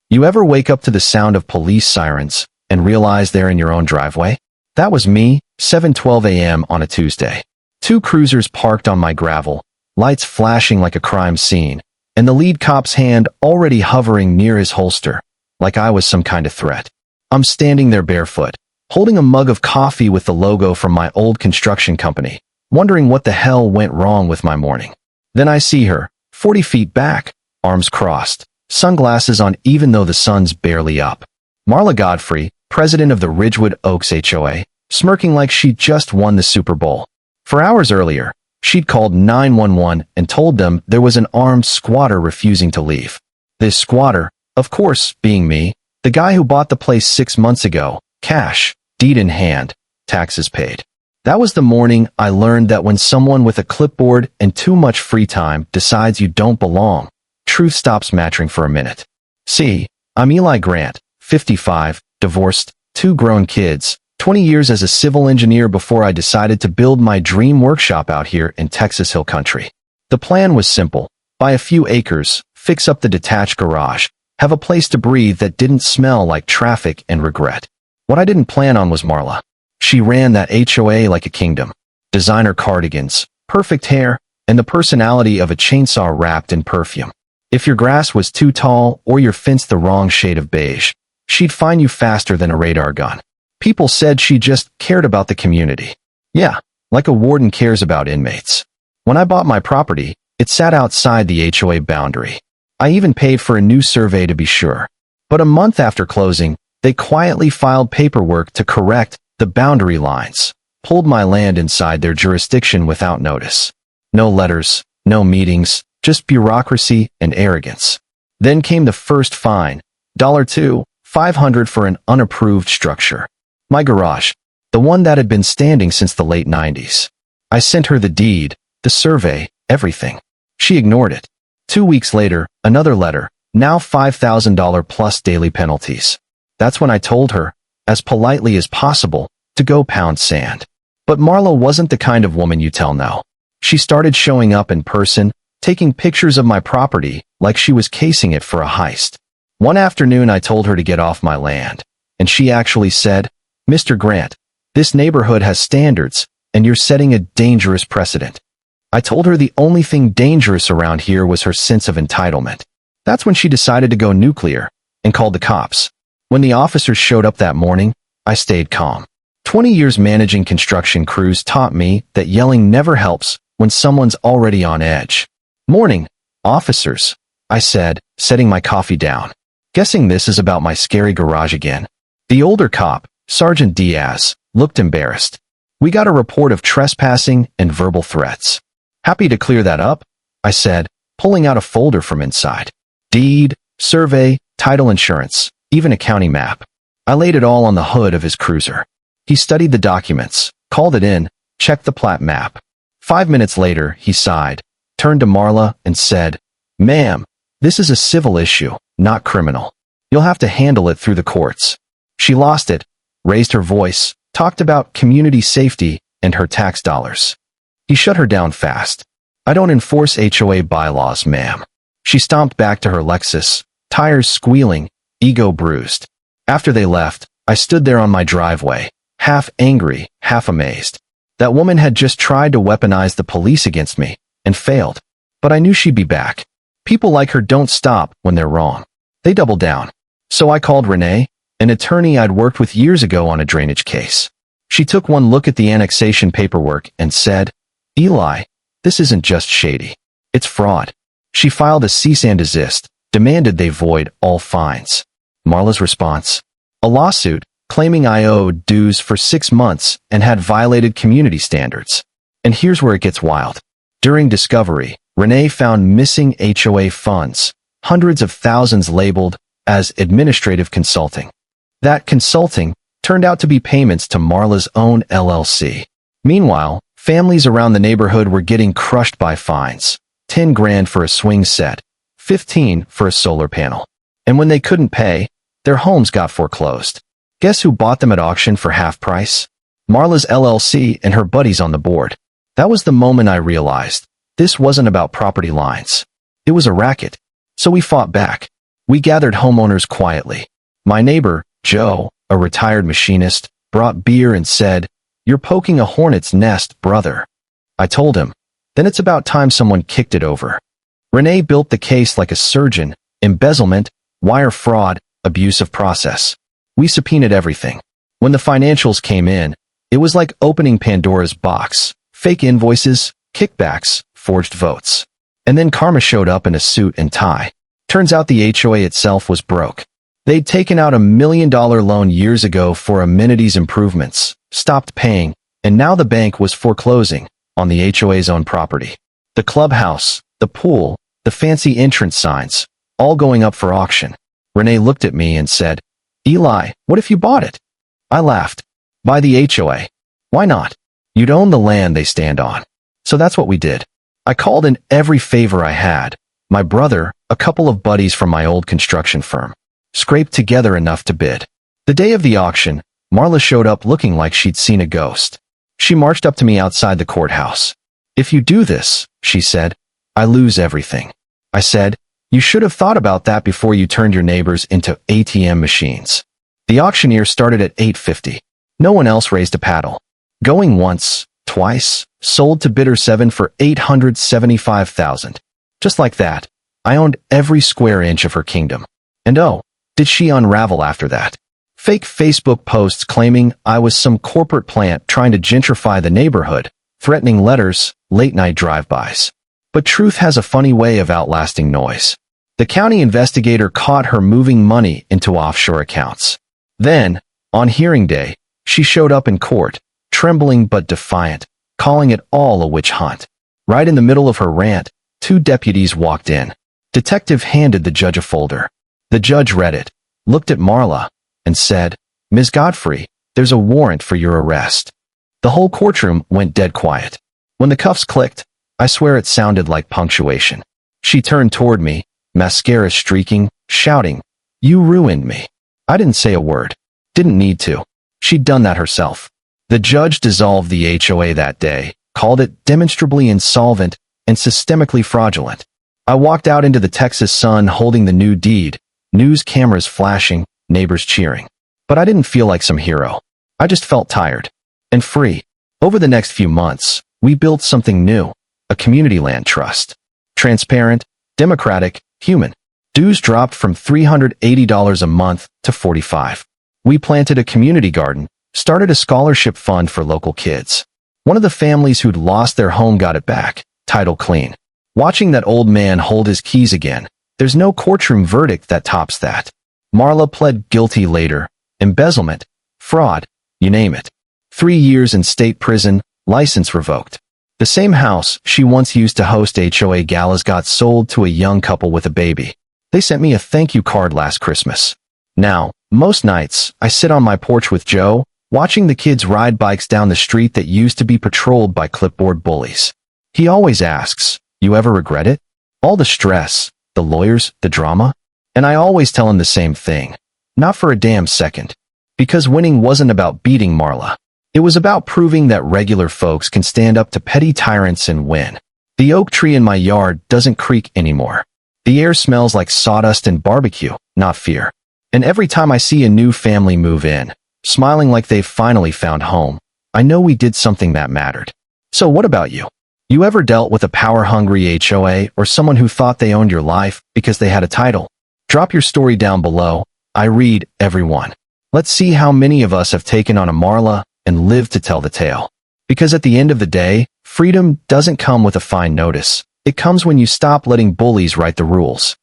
You ever wake up to the sound of police sirens and realize they're in your own driveway? That was me, 7:12 a.m. on a Tuesday. Two cruisers parked on my gravel, lights flashing like a crime scene, and the lead cop's hand already hovering near his holster, like I was some kind of threat. I'm standing there barefoot, holding a mug of coffee with the logo from my old construction company, wondering what the hell went wrong with my morning. Then I see her, 40 feet back, arms crossed, sunglasses on even though the sun's barely up. Marla Godfrey, president of the Ridgewood Oaks HOA, smirking like she'd just won the Super Bowl. For hours earlier, she'd called 911 and told them there was an armed squatter refusing to leave. This squatter, of course, being me, the guy who bought the place 6 months ago, cash, deed in hand, taxes paid. That was the morning I learned that when someone with a clipboard and too much free time decides you don't belong, truth stops mattering for a minute. See, I'm Eli Grant, 55, divorced, 2 grown kids, 20 years as a civil engineer before I decided to build my dream workshop out here in Texas Hill Country. The plan was simple: buy a few acres, fix up the detached garage, have a place to breathe that didn't smell like traffic and regret. What I didn't plan on was Marla. She ran that HOA like a kingdom. Designer cardigans, perfect hair, and the personality of a chainsaw wrapped in perfume. If your grass was too tall or your fence the wrong shade of beige, she'd find you faster than a radar gun. People said she just cared about the community. Yeah, like a warden cares about inmates. When I bought my property, it sat outside the HOA boundary. I even paid for a new survey to be sure. But a month after closing, they quietly filed paperwork to correct the boundary lines, pulled my land inside their jurisdiction without notice. No letters, no meetings, just bureaucracy and arrogance. Then came the first fine, $500 for an unapproved structure. My garage, the one that had been standing since the late 90s. I sent her the deed, the survey, everything. She ignored it. 2 weeks later, another letter, now $5,000 plus daily penalties. That's when I told her, as politely as possible, to go pound sand. But Marla wasn't the kind of woman you tell no. She started showing up in person, taking pictures of my property like she was casing it for a heist. One afternoon I told her to get off my land, and she actually said, "Mr. Grant, this neighborhood has standards, and you're setting a dangerous precedent." I told her the only thing dangerous around here was her sense of entitlement. That's when she decided to go nuclear and called the cops. When the officers showed up that morning, I stayed calm. 20 years managing construction crews taught me that yelling never helps when someone's already on edge. "Morning, officers," I said, setting my coffee down. Guessing this is about my scary garage again. The older cop, Sergeant Diaz, looked embarrassed. "We got a report of trespassing and verbal threats." "Happy to clear that up," I said, pulling out a folder from inside. Deed, survey, title insurance, even a county map. I laid it all on the hood of his cruiser. He studied the documents, called it in, checked the plat map. 5 minutes later, he sighed, turned to Marla, and said, "Ma'am, this is a civil issue, not criminal. You'll have to handle it through the courts." She lost it, raised her voice, talked about community safety and her tax dollars. He shut her down fast. "I don't enforce HOA bylaws, ma'am." She stomped back to her Lexus, tires squealing, ego bruised. After they left, I stood there on my driveway, half angry, half amazed. That woman had just tried to weaponize the police against me, and failed. But I knew she'd be back. People like her don't stop when they're wrong. They double down. So I called Renee, an attorney I'd worked with years ago on a drainage case. She took one look at the annexation paperwork and said, "Eli, this isn't just shady. It's fraud." She filed a cease and desist, demanded they void all fines. Marla's response? A lawsuit, claiming I owed dues for 6 months and had violated community standards. And here's where it gets wild. During discovery, Renee found missing HOA funds, hundreds of thousands labeled as administrative consulting. That consulting turned out to be payments to Marla's own LLC. Meanwhile, families around the neighborhood were getting crushed by fines. 10 grand for a swing set, 15 for a solar panel. And when they couldn't pay, their homes got foreclosed. Guess who bought them at auction for half price? Marla's LLC and her buddies on the board. That was the moment I realized this wasn't about property lines. It was a racket. So we fought back. We gathered homeowners quietly. My neighbor, Joe, a retired machinist, brought beer and said, "You're poking a hornet's nest, brother." I told him, "Then it's about time someone kicked it over." Renee built the case like a surgeon: embezzlement, wire fraud, abuse of process. We subpoenaed everything. When the financials came in, it was like opening Pandora's box: fake invoices, kickbacks, forged votes. And then karma showed up in a suit and tie. Turns out the HOA itself was broke. They'd taken out $1 million loan years ago for amenities improvements, stopped paying, and now the bank was foreclosing on the HOA's own property. The clubhouse, the pool, the fancy entrance signs, all going up for auction. Renee looked at me and said, "Eli, what if you bought it?" I laughed. "Buy the HOA. Why not? You'd own the land they stand on." So that's what we did. I called in every favor I had: my brother, a couple of buddies from my old construction firm. Scraped together enough to bid. The day of the auction, Marla showed up looking like she'd seen a ghost. She marched up to me outside the courthouse. "If you do this," she said, "I lose everything." I said, "You should have thought about that before you turned your neighbors into ATM machines." The auctioneer started at $850. No one else raised a paddle. Going once, twice, sold to bidder 7 for $875,000. Just like that, I owned every square inch of her kingdom. And oh, did she unravel after that. Fake Facebook posts claiming I was some corporate plant trying to gentrify the neighborhood, threatening letters, late-night drive-bys. But truth has a funny way of outlasting noise. The county investigator caught her moving money into offshore accounts. Then, on hearing day, she showed up in court, trembling but defiant, calling it all a witch hunt. Right in the middle of her rant, 2 deputies walked in. Detective handed the judge a folder. The judge read it, looked at Marla, and said, "Ms. Godfrey, there's a warrant for your arrest." The whole courtroom went dead quiet. When the cuffs clicked, I swear it sounded like punctuation. She turned toward me, mascara streaking, shouting, "You ruined me." I didn't say a word. Didn't need to. She'd done that herself. The judge dissolved the HOA that day, called it demonstrably insolvent and systemically fraudulent. I walked out into the Texas sun holding the new deed, news cameras flashing, neighbors cheering. But I didn't feel like some hero. I just felt tired. And free. Over the next few months, we built something new: a community land trust. Transparent, democratic, human. Dues dropped from $380 a month to $45. We planted a community garden, started a scholarship fund for local kids. One of the families who'd lost their home got it back, title clean. Watching that old man hold his keys again, there's no courtroom verdict that tops that. Marla pled guilty later: embezzlement, fraud, you name it. 3 years in state prison, license revoked. The same house she once used to host HOA galas got sold to a young couple with a baby. They sent me a thank you card last Christmas. Now, most nights, I sit on my porch with Joe, watching the kids ride bikes down the street that used to be patrolled by clipboard bullies. He always asks, "You ever regret it? All the stress, the lawyers, the drama?" And I always tell him the same thing: not for a damn second. Because winning wasn't about beating Marla. It was about proving that regular folks can stand up to petty tyrants and win. The oak tree in my yard doesn't creak anymore. The air smells like sawdust and barbecue, not fear. And every time I see a new family move in, smiling like they've finally found home, I know we did something that mattered. So what about you? You ever dealt with a power-hungry HOA or someone who thought they owned your life because they had a title? Drop your story down below. I read every one. Let's see how many of us have taken on a Marla and lived to tell the tale. Because at the end of the day, freedom doesn't come with a fine notice. It comes when you stop letting bullies write the rules.